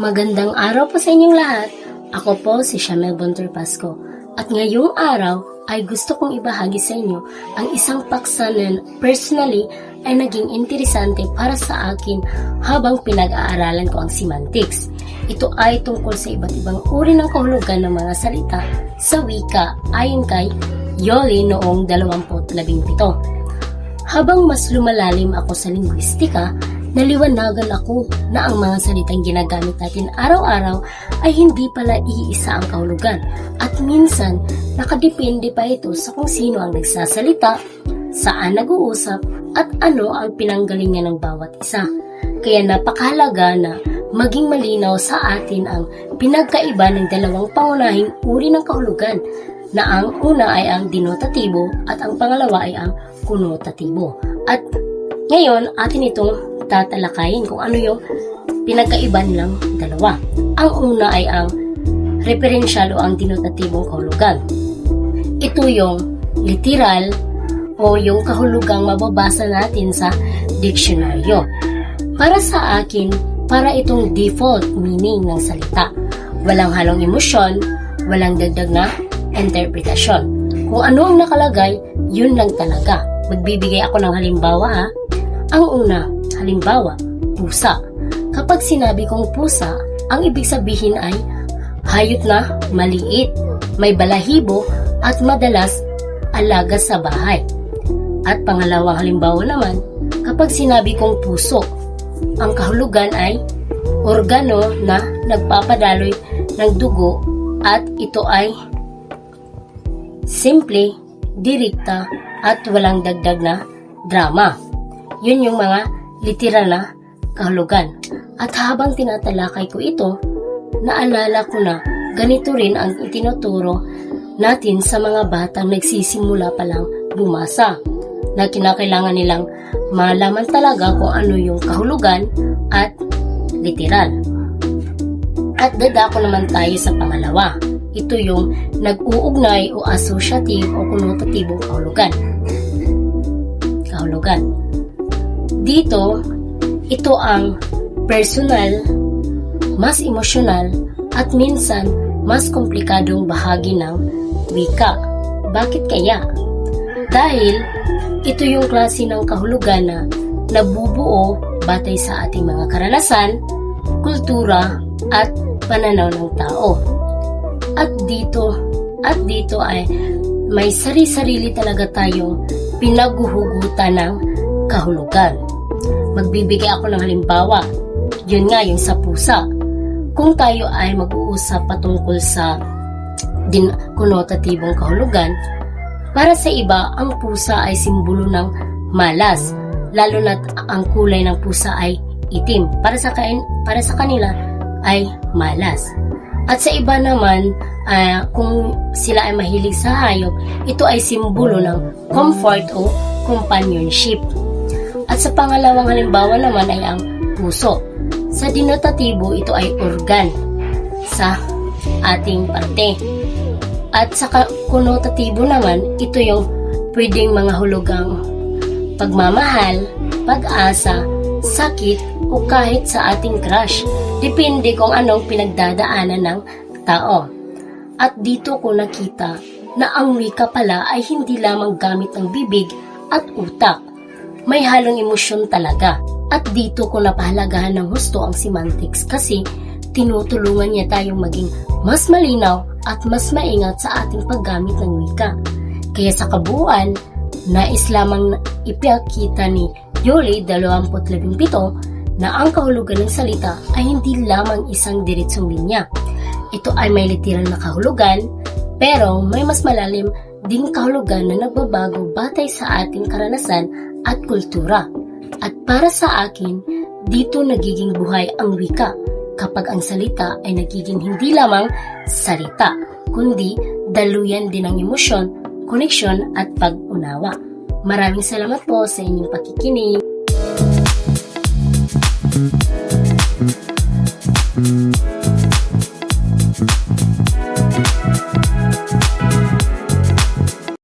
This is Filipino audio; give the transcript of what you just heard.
Magandang araw po sa inyong lahat. Ako po si Shamel Bonter Pasco. At ngayong araw ay gusto kong ibahagi sa inyo ang isang paksa na personally ay naging interesante para sa akin habang pinag-aaralan ko ang semantics. Ito ay tungkol sa iba't ibang uri ng kahulugan ng mga salita sa wika ayon kay Yoli noong 2017. Habang mas lumalalim ako sa linguistika, naliwanagan ako na ang mga salitang ginagamit natin araw-araw ay hindi pala iisa ang kahulugan at minsan nakadepende pa ito sa kung sino ang nagsasalita, saan nag-uusap at ano ang pinanggalingan ng bawat isa. Kaya napakahalaga na maging malinaw sa atin ang pinagkaiba ng dalawang pangunahing uri ng kahulugan na ang una ay ang denotatibo at ang pangalawa ay ang konotatibo. At ngayon atin itong tatalakayin kung ano yung pinagkaiba nilang dalawa. Ang una ay ang referential o ang denotatibong kahulugan. Ito yung literal o yung kahulugang mababasa natin sa diksyonaryo. Para sa akin, para itong default meaning ng salita. Walang halong emosyon, walang dagdag na interpretasyon. Kung ano ang nakalagay, yun lang talaga. Magbibigay ako ng halimbawa ha. Ang una, halimbawa, pusa. Kapag sinabi kong pusa, ang ibig sabihin ay hayop na maliit, may balahibo at madalas alaga sa bahay. At pangalawang halimbawa naman, kapag sinabi kong puso, ang kahulugan ay organo na nagpapadaloy ng dugo at ito ay simple, direkta at walang dagdag na drama. Yun yung mga literal na kahulugan. At habang tinatalakay ko ito, naalala ko na ganito rin ang itinuturo natin sa mga batang nagsisimula pa lang bumasa, na kinakailangan nilang malaman talaga kung ano yung kahulugan at literal. At dadako naman tayo sa pangalawa. Ito yung nag-uugnay o associative o konnotatibong kahulugan. Dito, ito ang personal, mas emosyonal, at minsan mas komplikadong bahagi ng wika. Bakit kaya? Dahil ito yung klase ng kahulugan na nabubuo batay sa ating mga karanasan, kultura, at pananaw ng tao. At dito ay may sari-sarili talaga tayong pinaguhugutan ng kahulugan. Magbibigay ako ng halimbawa. Yun nga, yung sa pusa. Kung tayo ay mag-uusap patungkol sa konotatibong kahulugan, para sa iba, ang pusa ay simbolo ng malas, lalo na ang kulay ng pusa ay itim. Para sa kanila ay malas. At sa iba naman, kung sila ay mahilig sa hayop, ito ay simbolo ng comfort o companionship. At sa pangalawang halimbawa naman ay ang puso. Sa denotatibo, ito ay organ sa ating parte. At sa konotatibo naman, ito yung pwedeng mga hulugang pagmamahal, pag-asa, sakit, o kahit sa ating crush. Depende kung anong pinagdadaanan ng tao. At dito ko nakita na ang wika pala ay hindi lamang gamit ng bibig at utak. May halong emosyon talaga. At dito ko napahalagahan ng husto ang semantics kasi tinutulungan niya tayong maging mas malinaw at mas maingat sa ating paggamit ng wika. Kaya sa kabuuan, nais lamang ipakita ni Yoli 2017 na ang kahulugan ng salita ay hindi lamang isang diretsong linya. Ito ay may literal na kahulugan, pero may mas malalim ding kahulugan na nagbabago batay sa ating karanasan at kultura. At para sa akin, dito nagiging buhay ang wika kapag ang salita ay nagiging hindi lamang salita, kundi daluyan din ng emosyon, koneksyon at pag-unawa. Maraming salamat po sa inyong pakikinig.